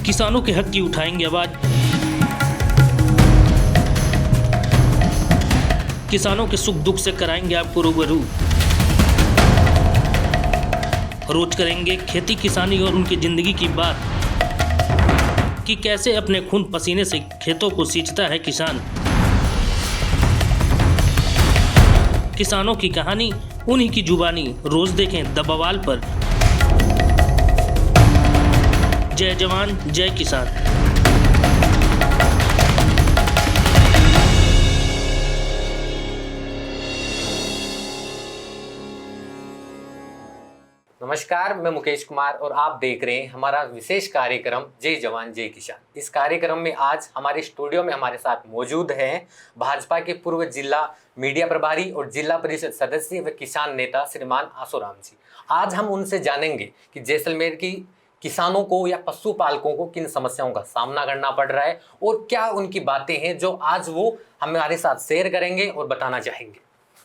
किसानों के हक की उठाएंगे आवाज। किसानों के सुख दुख से कराएंगे आपको रूबरू। रोज करेंगे खेती किसानी और उनकी जिंदगी की बात कि कैसे अपने खून पसीने से खेतों को सींचता है किसान। किसानों की कहानी उन्हीं की जुबानी, रोज देखें द बवाल पर। जय जवान जय किसान। नमस्कार, मैं मुकेश कुमार और आप देख रहे हैं हमारा विशेष कार्यक्रम जय जवान जय किसान। इस कार्यक्रम में आज हमारे स्टूडियो में हमारे साथ मौजूद हैं भाजपा के पूर्व जिला मीडिया प्रभारी और जिला परिषद सदस्य व किसान नेता श्रीमान आसोराम जी। आज हम उनसे जानेंगे कि जैसलमेर की किसानों को या पशुपालकों को किन समस्याओं का सामना करना पड़ रहा है और क्या उनकी बातें हैं जो आज वो हमारे साथ शेयर करेंगे और बताना चाहेंगे।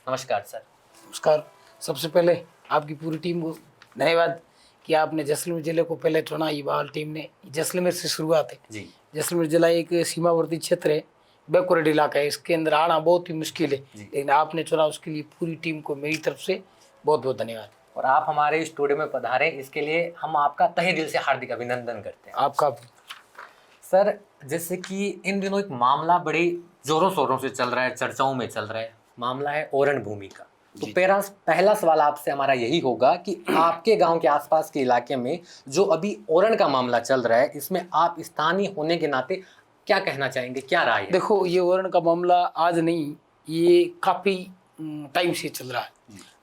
नमस्कार सर। नमस्कार। सबसे पहले आपकी पूरी टीम को धन्यवाद कि आपने जैसलमेर जिले को पहले चुना। ये बाल टीम ने जैसलमेर से शुरुआत है जी। जैसलमेर जिला एक सीमावर्ती क्षेत्र है, बैकवर्ड इलाका है, इसके अंदर आना बहुत ही मुश्किल है, लेकिन आपने चुना, उसके लिए पूरी टीम को मेरी तरफ से बहुत बहुत धन्यवाद। और आप हमारे स्टूडियो में पधारे, इसके लिए हम आपका तहे दिल से हार्दिक अभिनंदन करते हैं। आपका सर, जैसे कि इन दिनों एक मामला बड़े जोरों शोरों से चल रहा है, चर्चाओं में चल रहा है, मामला है ओरण भूमि का। तो पहला सवाल आपसे हमारा यही होगा कि आपके गांव के आसपास के इलाके में जो अभी ओरण का मामला चल रहा है, इसमें आप स्थानीय होने के नाते क्या कहना चाहेंगे, क्या राय है? देखो, ये ओरण का मामला आज नहीं, ये काफ़ी टाइम से चल रहा है।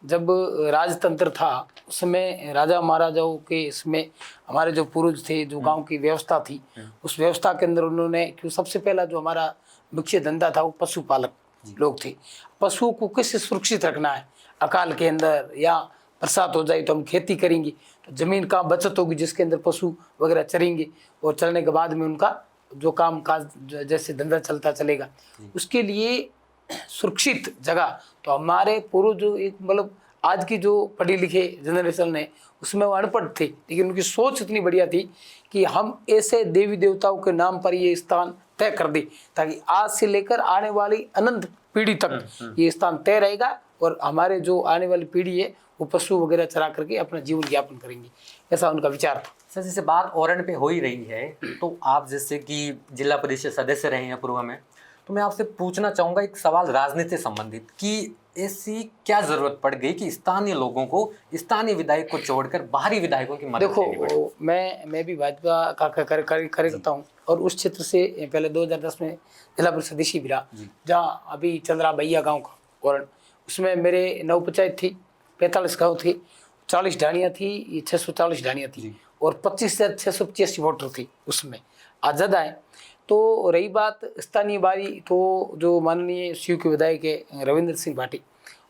जब राजतंत्र था उस समय राजा महाराजाओं के इसमें हमारे जो पूर्वज थे, जो गांव की व्यवस्था थी, उस व्यवस्था के अंदर उन्होंने, क्यों सबसे पहला जो हमारा मुख्य धंधा था वो पशुपालक लोग थे। पशुओं को कैसे सुरक्षित रखना है, अकाल के अंदर या बरसात हो जाए तो हम खेती करेंगे, तो ज़मीन का बचत होगी जिसके अंदर पशु वगैरह चरेंगे, और चलने के बाद में उनका जो काम काज जैसे धंधा चलता चलेगा, उसके लिए सुरक्षित जगह। तो हमारे पूर्व जो एक मतलब आज की जो पढ़ी लिखे जनरेशन है उसमें वो अनपढ़ थे, लेकिन उनकी सोच इतनी बढ़िया थी कि हम ऐसे देवी देवताओं के नाम पर ये स्थान तय कर दे ताकि आज से लेकर आने वाली अनंत पीढ़ी तक ये स्थान तय रहेगा और हमारे जो आने वाली पीढ़ी है वो पशु वगैरह चरा करके अपना जीवन यापन करेंगे, ऐसा उनका विचार था। सर, जैसे बात ओरण पे हो ही रही है, तो आप जैसे कि जिला परिषद सदस्य रहे हैं पूर्व में, तो मैं आपसे पूछना चाहूँगा एक सवाल राजनीति से संबंधित कि ऐसी क्या जरूरत पड़ गई कि स्थानीय लोगों को, स्थानीय विधायक को छोड़कर बाहरी विधायकों की मदद लेनी पड़ी? देखो, मैं भी भाजपा का कार्यकर्ता हूँ और उस क्षेत्र से पहले 2010 में जिला परिषद सदस्य भी रहा, जहाँ अभी चल रहा भैया गाँव का ओरण, उसमें मेरे 9 पंचायत थी, 45 गाँव थे, 40 ढाणियाँ थी, 640 ढाणियाँ थी और 25,685 वोटर थी उसमें, आज ज़्यादा है। तो रही बात स्थानीय बारी, तो जो माननीय शिव के विधायक है रविंद्र सिंह भाटी,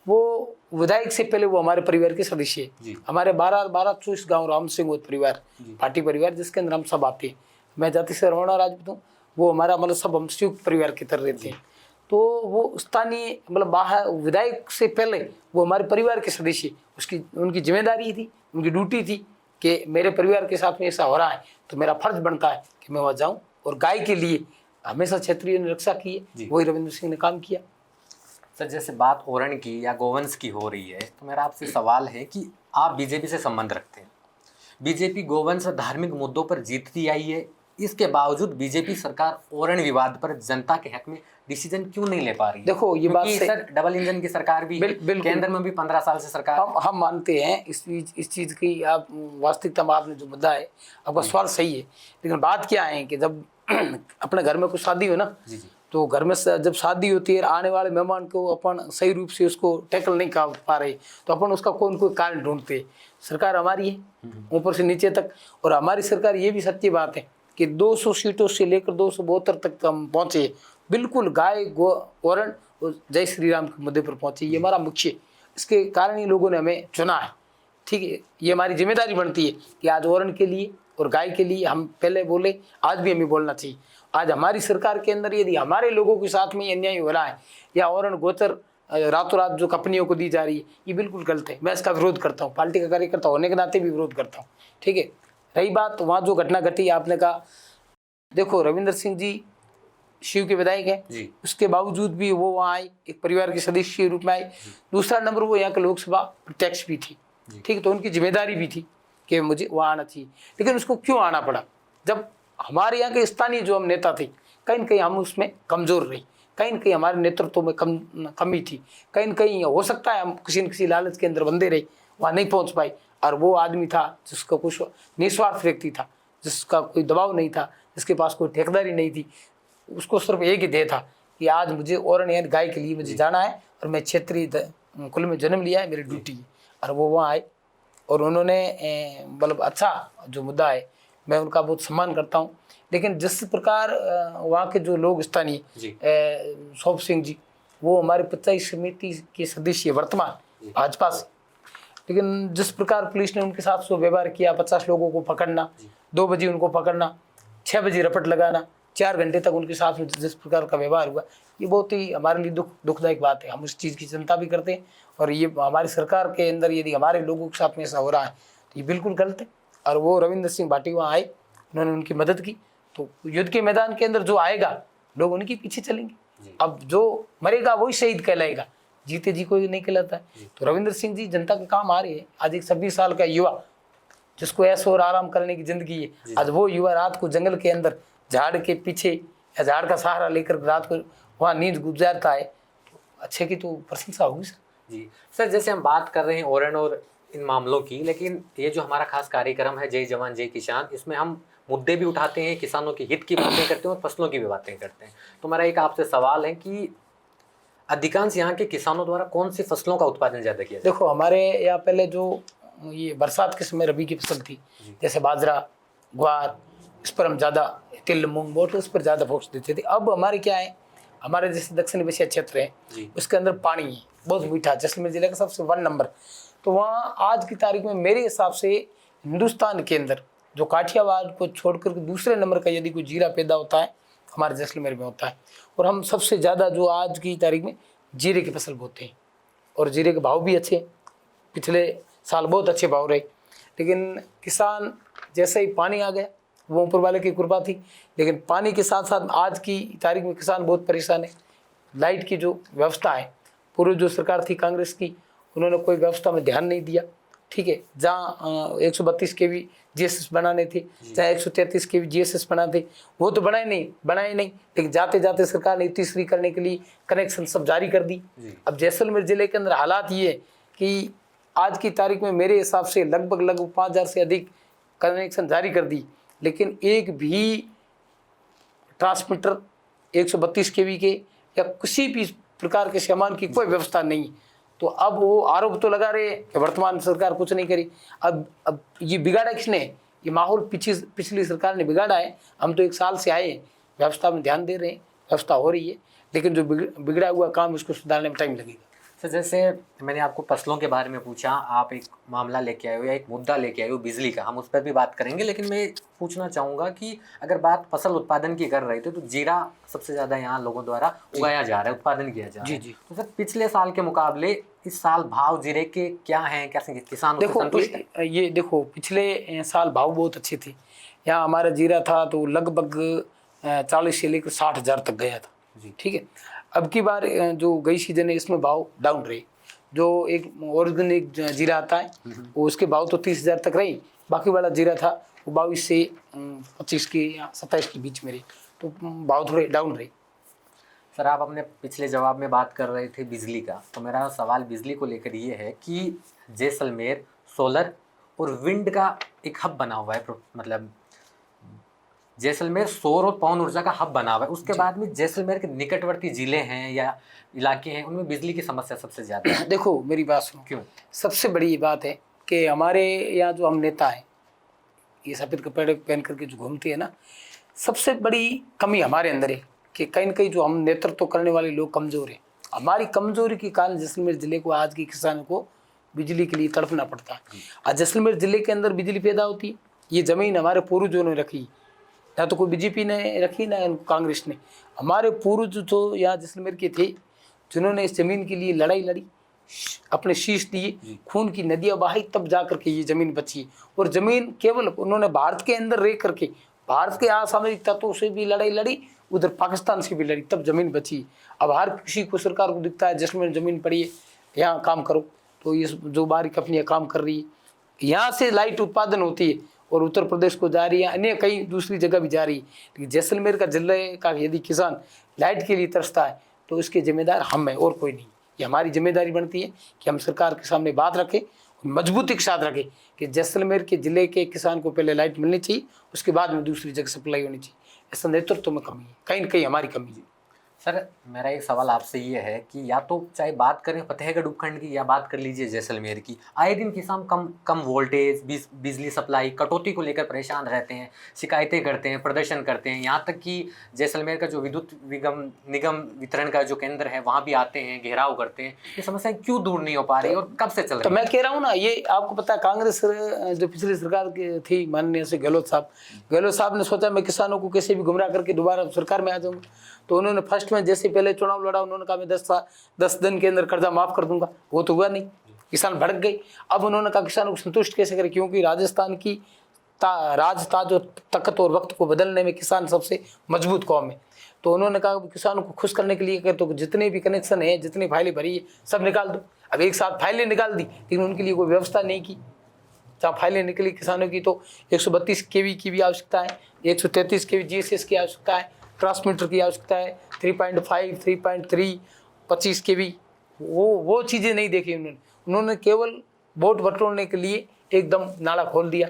वो विधायक से पहले वो हमारे परिवार के सदस्य है। हमारे 12-24 गाँव राम सिंह परिवार, भाटी परिवार, जिसके अंदर हम सब आते हैं। मैं जाति से रवाना राजपूत हूँ, वो हमारा मतलब सब हम शिव परिवार की तरह रहते हैं। तो वो स्थानीय मतलब बाहर विधायक से पहले वो हमारे परिवार के सदस्य, उसकी उनकी जिम्मेदारी थी, उनकी ड्यूटी थी कि मेरे परिवार के साथ में ऐसा हो रहा है तो मेरा फर्ज बनता है कि मैं वहाँ जाऊँ और गाय के लिए हमेशा क्षेत्रीय ने रक्षा की है, वही रविंद्र सिंह ने काम किया। सर, जैसे बात ओरण की या गोवंश की हो रही है, तो मेरा आपसे सवाल है कि आप बीजेपी से संबंध रखते हैं। बीजेपी गोवंश और धार्मिक मुद्दों पर जीतती आई है, इसके बावजूद बीजेपी सरकार ओरण विवाद पर जनता के हक में डिसीजन क्यों नहीं ले पा रही है? देखो, ये बात से सर डबल इंजन की सरकार भी केंद्र में भी 15 साल से सरकार, हम मानते हैं इस चीज़ की। आप वास्तविकता में आपने जो मुद्दा है आपका सवाल सही है, लेकिन बात क्या है कि जब अपने घर में कुछ शादी हो ना, तो घर में जब शादी होती है, आने वाले मेहमान को अपन सही रूप से उसको टैकल नहीं कर पा रहे, तो अपन उसका कोई न कोई कारण ढूंढते हैं। सरकार हमारी है ऊपर से नीचे तक, और हमारी सरकार, ये भी सच्ची बात है कि 200 सीटों से लेकर 272 तक हम पहुँचे, बिल्कुल गाय ओरण और जय श्री राम के मुद्दे पर पहुँचे। ये हमारा मुख्य, इसके कारण ही लोगों ने हमें चुना है। ठीक है, ये हमारी जिम्मेदारी बनती है कि आज ओरण के लिए और गाय के लिए हम पहले बोले, आज भी हमें बोलना चाहिए। आज हमारी सरकार के अंदर यदि हमारे लोगों के साथ में अन्याय हो रहा है या ओरण गोचर रातों रात जो कंपनियों को दी जा रही है, ये बिल्कुल गलत है। मैं इसका विरोध करता हूँ, पार्टी का कार्यकर्ता होने के नाते भी विरोध करता हूँ। ठीक है, रही बात वहाँ जो घटना घटी, आपने कहा देखो रविंद्र सिंह जी शिव के विधायक हैं, जी उसके बावजूद भी वो वहाँ आए, एक परिवार के सदस्य के रूप में आए। दूसरा नंबर वो यहाँ के लोकसभा प्रत्यक्ष भी थी, ठीक, तो उनकी जिम्मेदारी भी थी कि मुझे वहाँ आना चाहिए। लेकिन उसको क्यों आना पड़ा? जब हमारे यहाँ के स्थानीय जो हम नेता थे, कहीं न कहीं हम उसमें कमज़ोर रहे, कहीं न कहीं हमारे नेतृत्व में कमी थी, कहीं न कहीं हो सकता है हम किसी न किसी लालच के अंदर बंधे रहे, वहाँ नहीं पहुँच पाए। और वो आदमी था जिसका कुछ निस्वार्थ व्यक्ति था, जिसका कोई दबाव नहीं था, जिसके पास कोई ठेकेदारी नहीं थी, उसको सिर्फ एक ही ध्येय था कि आज मुझे और गाय के लिए मुझे जाना है और मैं क्षेत्रीय कुल में जन्म लिया है, मेरी ड्यूटी है। और वो वहाँ आए और उन्होंने मतलब अच्छा जो मुद्दा है, मैं उनका बहुत सम्मान करता हूँ। लेकिन जिस प्रकार वहाँ के जो लोग स्थानीय सौप सिंह जी, वो हमारे पंचायत समिति के सदस्य वर्तमान भाजपा से, लेकिन जिस प्रकार पुलिस ने उनके साथ व्यवहार किया, 50 लोगों को पकड़ना, 2 बजे उनको पकड़ना, 6 बजे रपट लगाना, 4 घंटे तक उनके साथ में जिस प्रकार का व्यवहार हुआ, ये बहुत ही हमारे लिए दुखदायक बात है। हम उस चीज़ की चिंता भी करते हैं और ये हमारी सरकार के अंदर यदि हमारे लोगों के साथ में ऐसा हो रहा है तो ये बिल्कुल गलत है। और वो रविंद्र सिंह भाटी वहाँ आए, उन्होंने उनकी मदद की, तो युद्ध के मैदान के अंदर जो आएगा लोग उनके पीछे चलेंगे। अब जो मरेगा वही शहीद कहलाएगा, जीते जी कोई नहीं कहलाता है। तो रविंद्र सिंह जी जनता के काम आ रहे हैं। आज एक 26 साल का युवा जिसको ऐश और आराम करने की जिंदगी है, आज वो युवा रात को जंगल के अंदर झाड़ के पीछे या झाड़ का सहारा लेकर रात को वहाँ नींद गुजारता है, तो अच्छे की तो प्रशंसा होगी सर। जी सर, जैसे हम बात कर रहे हैं ओरन और इन मामलों की, लेकिन ये जो हमारा खास कार्यक्रम है जय जवान जय किसान, इसमें हम मुद्दे भी उठाते हैं, किसानों के हित की बातें करते हैं और फसलों की भी बातें करते हैं। तो मेरा एक आपसे सवाल है कि अधिकांश यहाँ के किसानों द्वारा कौन सी फसलों का उत्पादन ज़्यादा किया जाता है? देखो हमारे यहाँ पहले जो ये बरसात के समय रबी की फसल थी, जैसे बाजरा, ग्वार, इस पर हम ज़्यादा तिल, मूंग, मोट, उस पर ज़्यादा फोकस देते थे। अब हमारे क्या है, हमारे जैसे दक्षिण एशिया क्षेत्र है, उसके अंदर पानी है बहुत मीठा, जैसलमेर जिले का सबसे 1 नंबर। तो वहाँ आज की तारीख में मेरे हिसाब से हिंदुस्तान के अंदर जो काठियावाड़ को छोड़कर दूसरे नंबर का यदि कोई जीरा पैदा होता है, हमारे जैसलमेर में होता है। और हम सबसे ज़्यादा जो आज की तारीख में जीरे की फसल बोते हैं और जीरे के भाव भी अच्छे, पिछले साल बहुत अच्छे भाव रहे। लेकिन किसान जैसे ही पानी आ गया, वो ऊपर वाले की कृपा थी, लेकिन पानी के साथ साथ आज की तारीख में किसान बहुत परेशान है। लाइट की जो व्यवस्था है, पूर्व जो सरकार थी कांग्रेस की, उन्होंने कोई व्यवस्था में ध्यान नहीं दिया, ठीक है। जहाँ 132 kV GSS बनाने थे, चाहे 133 kV GSS बनाने थे, वो तो बनाए नहीं, लेकिन जाते जाते सरकार ने तीसरी करने के लिए कनेक्शन सब जारी कर दी। अब जैसलमेर जिले के अंदर हालात ये है कि आज की तारीख में मेरे हिसाब से लगभग 5000 से अधिक कनेक्शन जारी कर दी, लेकिन एक भी ट्रांसमीटर 132 kV के या किसी भी प्रकार के सामान की कोई व्यवस्था नहीं। तो अब वो आरोप तो लगा रहे कि वर्तमान सरकार कुछ नहीं करी। अब ये बिगाड़ा किसने? ये माहौल पिछली सरकार ने बिगाड़ा है। हम तो 1 साल से आए हैं, व्यवस्था में ध्यान दे रहे हैं, व्यवस्था हो रही है, लेकिन जो बिगड़ा हुआ काम उसको सुधारने में टाइम लगेगा। सर, जैसे मैंने आपको फसलों के बारे में पूछा, आप एक मामला लेके आए हो या एक मुद्दा लेके आए हो बिजली का, हम उस पर भी बात करेंगे, लेकिन मैं पूछना चाहूँगा कि अगर बात फसल उत्पादन की कर रहे थे तो जीरा सबसे ज़्यादा यहाँ लोगों द्वारा उगाया जा रहा है, उत्पादन किया जा रहा है। तो सर, पिछले साल के मुकाबले इस साल भाव जीरे के क्या हैं, कैसे किसान संतुष्ट हैं? ये देखो, पिछले साल भाव बहुत अच्छे थे। यहाँ हमारा जीरा था तो लगभग 40 से लेकर 60,000 तक गया था, ठीक है। अब की बार जो गई सीजन है इसमें भाव डाउन रहे। जो एक ऑर्गेनिक जीरा आता है वो उसके भाव तो 30,000 तक रही, बाकी वाला जीरा था वो 22 से 25 के या 27 के बीच में रही, तो भाव थोड़े डाउन रहे। सर, आप अपने पिछले जवाब में बात कर रहे थे बिजली का, तो मेरा सवाल बिजली को लेकर ये है कि जैसलमेर सोलर और विंड का एक हब बना हुआ है, मतलब जैसलमेर सौर और पवन ऊर्जा का हब बना हुआ है। उसके बाद में जैसलमेर के निकटवर्ती जिले हैं या इलाके हैं, उनमें बिजली की समस्या सबसे ज़्यादा है। देखो मेरी बात सुनो, क्यों सबसे बड़ी बात है कि हमारे यहाँ जो हम नेता हैं, ये सफ़ेद कपड़े पहन करके जो घूमते हैं ना, सबसे बड़ी कमी हमारे अंदर है कि कहीं न कहीं जो हम नेतृत्व करने वाले लोग कमज़ोर हैं। हमारी कमज़ोरी के कारण जैसलमेर ज़िले को, आज के किसानों को बिजली के लिए तड़पना पड़ता है। आज जैसलमेर ज़िले के अंदर बिजली पैदा होती है, ये ज़मीन हमारे पूर्वजों ने रखी, ना तो कोई बीजेपी ने रखी ना कांग्रेस ने। हमारे पूर्वज जो यहाँ जैसलमेर के थे, जिन्होंने इस ज़मीन के लिए लड़ाई लड़ी, अपने शीश दिए, खून की नदियाँ बहाई, तब जा करके ये ज़मीन बची। और ज़मीन केवल उन्होंने भारत के अंदर रह करके भारत के असामरिक तत्वों से भी लड़ाई लड़ी, उधर पाकिस्तान से भी लड़ी, तब जमीन बची। अब हर किसी को सरकार को दिखता है जैसलमेर जमीन पड़ी है, यहाँ काम करो, तो ये जो बाहरी कंपनियां काम कर रही है, यहाँ से लाइट उत्पादन होती है और उत्तर प्रदेश को जा रही है, अन्य कई दूसरी जगह भी जा रही है। लेकिन जैसलमेर का जिले का यदि किसान लाइट के लिए तरसता है तो इसके जिम्मेदार हम हैं और कोई नहीं। ये हमारी जिम्मेदारी बनती है कि हम सरकार के सामने बात रखें, मजबूती के साथ रखें कि जैसलमेर के जिले के किसान को पहले लाइट मिलनी चाहिए, उसके बाद में दूसरी जगह सप्लाई होनी चाहिए। ऐसा नेतृत्व में कमी है, कहीं न कहीं हमारी कमी है। सर मेरा एक सवाल आपसे ये है कि या तो चाहे बात करें फतेहगढ़ उपखंड की या बात कर लीजिए जैसलमेर की, आए दिन किसान कम वोल्टेज, बिजली सप्लाई, कटौती को लेकर परेशान रहते हैं, शिकायतें करते हैं, प्रदर्शन करते हैं। यहाँ तक कि जैसलमेर का जो विद्युत निगम वितरण का जो केंद्र है वहाँ भी आते हैं, घेराव करते हैं। ये समस्या क्यों दूर नहीं हो पा रही और कब से चल रही है? तो मैं कह रहा हूँ ना, ये आपको पता है कांग्रेस जो पिछली सरकार की थी माननीय से गहलोत साहब ने सोचा मैं किसानों को कैसे भी गुमराह करके दोबारा सरकार में आ जाऊंगा। तो उन्होंने फर्स्ट में जैसे पहले चुनाव लड़ा, उन्होंने कहा मैं 10 दिन के अंदर कर्जा माफ कर दूंगा, वो तो हुआ नहीं, किसान भड़क गए। अब उन्होंने कहा किसानों को संतुष्ट कैसे करें, क्योंकि राजस्थान की ताज और तकत और वक्त को बदलने में किसान सबसे मजबूत कौम है। तो उन्होंने कहा किसानों को खुश करने के लिए तो जितने भी कनेक्शन है, जितनी फाइलें भरी है, सब निकाल दो। अब एक साथ फाइलें निकाल दी, लेकिन उनके लिए कोई व्यवस्था नहीं की। जहाँ फाइलें निकली किसानों की तो 132 केवी की भी आवश्यकता है, 133 केवी जीएसएस की आवश्यकता है, ट्रांसमीटर की आवश्यकता है, 3.5, 3.3, 25 केवी, वो चीज़ें नहीं देखी उन्होंने केवल वोट बटोरने के लिए एकदम नाला खोल दिया।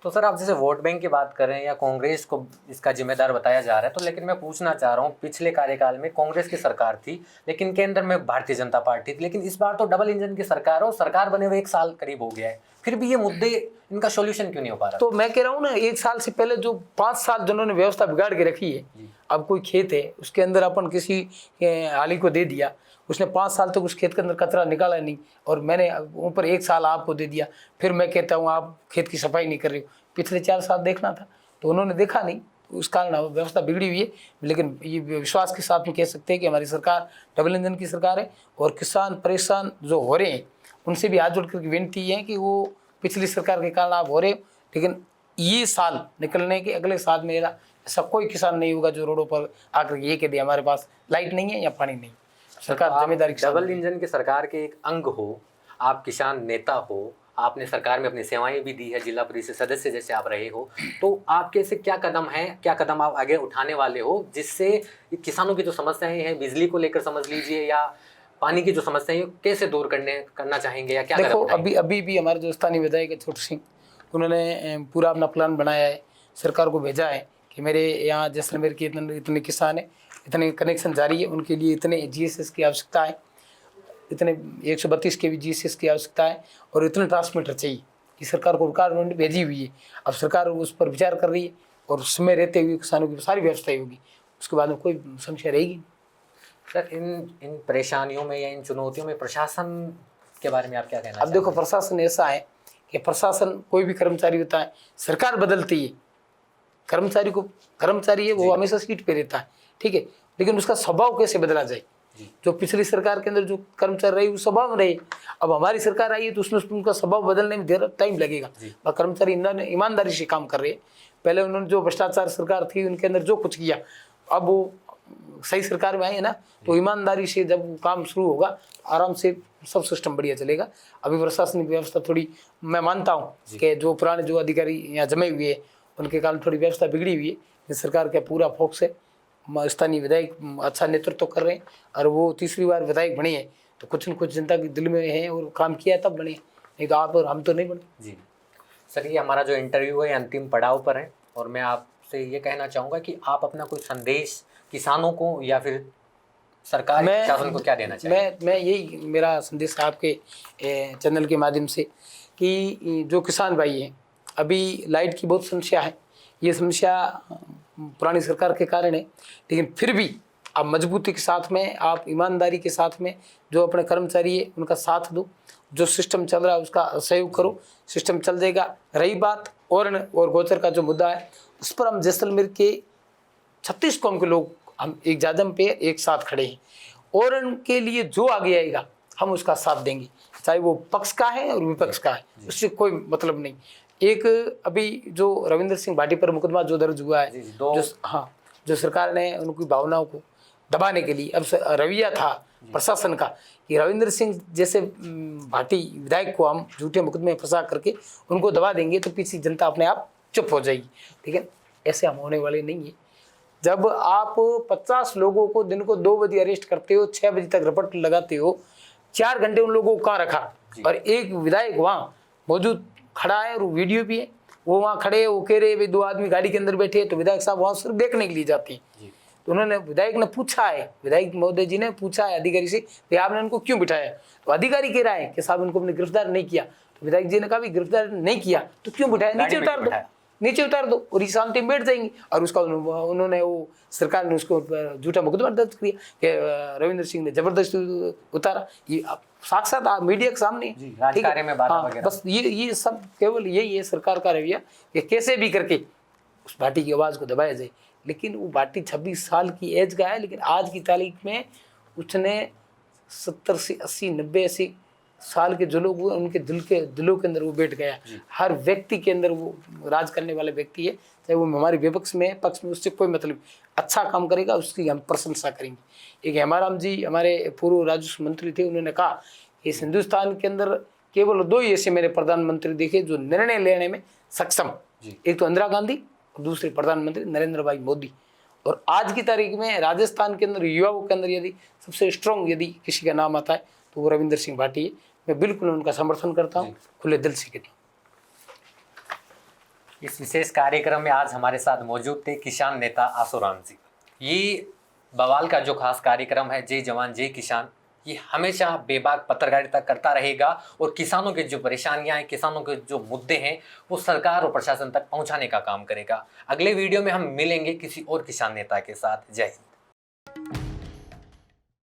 तो सर आप जैसे वोट बैंक की बात कर रहे हैं या कांग्रेस को इसका जिम्मेदार बताया जा रहा है, तो लेकिन मैं पूछना चाह रहा हूँ, पिछले कार्यकाल में कांग्रेस की सरकार थी लेकिन केंद्र में भारतीय जनता पार्टी थी, लेकिन इस बार तो डबल इंजन की सरकार हो, सरकार बने हुए 1 साल करीब हो गया है, फिर भी ये मुद्दे इनका सोल्यूशन क्यों नहीं हो पा रहा? तो मैं कह रहा हूँ ना, 1 साल से पहले जो 5 साल जिन्होंने व्यवस्था बिगाड़ के रखी है, अब कोई खेत है उसके अंदर अपन किसी हाली को दे दिया, उसने 5 साल तक उस खेत के अंदर कचरा निकाला नहीं, और मैंने ऊपर 1 साल आपको दे दिया, फिर मैं कहता हूँ आप खेत की सफाई नहीं कर रहे हो। पिछले 4 साल देखना था, तो उन्होंने देखा नहीं, उस कारण व्यवस्था बिगड़ी हुई है। लेकिन ये विश्वास के साथ में कह सकते हैं कि हमारी सरकार डबल इंजन की सरकार है, और किसान परेशान जो हो रहे हैं उनसे भी हाथ जोड़ कर विनती है कि वो पिछली सरकार के कारण आप हो रहे, लेकिन ये साल निकलने के अगले साल में ऐसा कोई किसान नहीं होगा जो रोडों पर आकर ये कह दे हमारे पास लाइट नहीं है या पानी नहीं। सरकार जिम्मेदारी डबल इंजन की सरकार के एक अंग हो, आप किसान नेता हो, आपने सरकार में अपनी सेवाएं भी दी है, जिला परिषद सदस्य जैसे आप रहे हो, तो आपके से क्या कदम आप आगे उठाने वाले हो जिससे किसानों की जो समस्याएं हैं, बिजली को लेकर समझ लीजिए या पानी की जो समस्याएं हैं, कैसे दूर करना चाहेंगे या क्या? देखो अभी भी हमारे जो स्थानीय विधायक है छोटू सिंह, उन्होंने पूरा अपना प्लान बनाया है, सरकार को भेजा है कि मेरे यहाँ जैसलमेर के इतने किसान है, इतने कनेक्शन जारी है, उनके लिए इतने जीएसएस की आवश्यकता है, इतने 132 केवी जीएसएस की आवश्यकता है, और इतने ट्रांसमीटर चाहिए। कि सरकार को रिक्वायरमेंट भेजी हुई है, अब सरकार उस पर विचार कर रही है, और समय रहते हुए किसानों की सारी व्यवस्था होगी, उसके बाद में कोई समस्या रहेगी। सर इन परेशानियों में या इन चुनौतियों में प्रशासन के बारे में आप क्या कहना? अब देखो प्रशासन ऐसा है कि प्रशासन कोई भी कर्मचारी होता है, सरकार बदलती है, कर्मचारी है वो हमेशा सीट पे रहता है, ठीक है, लेकिन उसका स्वभाव कैसे बदला जाए। जो पिछली सरकार के अंदर जो कर्मचारी रही वो स्वभाव में रहे, अब हमारी सरकार आई है तो उसमें उनका स्वभाव बदलने में देर टाइम लगेगा। और कर्मचारी ईमानदारी से काम कर रहे हैं, पहले उन्होंने जो भ्रष्टाचार सरकार थी उनके अंदर जो कुछ किया, अब वो सही सरकार में आई है ना, तो ईमानदारी से जब काम शुरू होगा आराम से सब सिस्टम बढ़िया चलेगा। अभी प्रशासनिक व्यवस्था थोड़ी, मैं मानता हूँ कि जो पुराने जो अधिकारी यहाँ जमे हुए हैं उनके कारण थोड़ी व्यवस्था बिगड़ी हुई है। सरकार का पूरा फोकस है, स्थानीय विधायक अच्छा नेतृत्व कर रहे हैं, और वो तीसरी बार विधायक बने हैं तो कुछ न कुछ जनता के दिल में है और काम किया तब बने, नहीं तो आप और हम तो नहीं बने। जी सर, ये हमारा जो इंटरव्यू है अंतिम पड़ाव पर है, और मैं आपसे ये कहना चाहूँगा कि आप अपना कोई संदेश किसानों को या फिर सरकार शासन को क्या देना चाहिए? मैं यही मेरा संदेश है आपके चैनल के माध्यम से कि जो किसान भाई हैं, अभी लाइट की बहुत समस्या है, ये समस्या पुरानी सरकार के कारण है, लेकिन फिर भी आप मजबूती के साथ में, आप ईमानदारी के साथ में जो अपने कर्मचारी है उनका साथ दो, जो सिस्टम चल रहा है उसका सहयोग करो, सिस्टम चल जाएगा। रही बात और गोचर का जो मुद्दा है, उस पर हम जैसलमेर के 36 कौम के लोग हम एक जादम पे एक साथ खड़े हैं, और उनके लिए जो आगे आएगा हम उसका साथ देंगे, चाहे वो पक्ष का है और विपक्ष का है, उससे कोई मतलब नहीं। एक अभी जो रविंद्र सिंह भाटी पर मुकदमा जो दर्ज हुआ है, जी, दो जो सरकार ने उनकी भावनाओं को दबाने के लिए अब रवैया था प्रशासन का कि रविंद्र सिंह जैसे भाटी विधायक को हम झूठे मुकदमे में फंसा करके उनको दबा देंगे तो पीछे जनता अपने आप चुप हो जाएगी। ठीक है, ऐसे हम होने वाले नहीं है। जब आप 50 लोगों को दिन को 2 बजे अरेस्ट करते हो, 6 बजे तक रपट लगाते हो, 4 घंटे उन लोगों को कहाँ रखा, और एक विधायक वहाँ मौजूद खड़ा है और वीडियो भी है, वो वहाँ खड़े हैं, वो कह रहे भाई 2 आदमी गाड़ी के अंदर बैठे हैं, तो विधायक साहब वहाँ सिर्फ देखने के लिए जाते हैं। तो उन्होंने विधायक ने पूछा है, विधायक महोदय जी ने पूछा है अधिकारी से भाई आपने उनको क्यों बिठाया, तो अधिकारी कह रहा है कि साहब इनको हमने गिरफ्तार नहीं किया। तो विधायक जी ने कहा भी गिरफ्तार नहीं किया तो क्यों बिठाया, नीचे उतार दो, नीचे उतार दो और इस शांति में बैठ जाएंगे। और उसका उन्होंने वो सरकार ने उसको झूठा मुकदमा दर्ज किया कि रविंद्र सिंह ने जबरदस्ती उतारा। ये साक्षात मीडिया के सामने, ठीक है। बस ये सब केवल यही है सरकार का रवैया कि कैसे भी करके उस भाटी की आवाज़ को दबाया जाए। लेकिन वो भाटी 26 साल की एज का है, लेकिन आज की तारीख में उसने 70 से 80 90 80 साल के जो लोग हुए उनके दिलों के अंदर वो बैठ गया। हर व्यक्ति के अंदर वो राज करने वाले व्यक्ति है, चाहे वो हमारे विपक्ष में है पक्ष में, उससे कोई मतलब, अच्छा काम करेगा उसकी हम प्रशंसा करेंगे। एक हेमाराम जी हमारे पूर्व राजस्व मंत्री थे, उन्होंने कहा इस हिंदुस्तान के अंदर केवल 2 ही ऐसे मेरे प्रधानमंत्री देखे जो निर्णय लेने में सक्षम, एक तो इंदिरा गांधी और दूसरे प्रधानमंत्री नरेंद्र भाई मोदी। और आज की तारीख में राजस्थान के अंदर युवाओं के अंदर यदि सबसे स्ट्रांग यदि किसी का नाम आता है तो वो रविंद्र सिंह भाटी है। मैं बिल्कुल उनका समर्थन करता हूँ खुले दिल से। इस विशेष कार्यक्रम में आज हमारे साथ मौजूद थे किसान नेता आसुराम जी। ये बवाल का जो खास कार्यक्रम है जय जवान जय किसान, ये हमेशा बेबाक पत्रकारिता करता रहेगा और किसानों के जो परेशानियां हैं, किसानों के जो मुद्दे हैं वो सरकार और प्रशासन तक पहुंचाने का काम करेगा। अगले वीडियो में हम मिलेंगे किसी और किसान नेता के साथ। जय हिंद।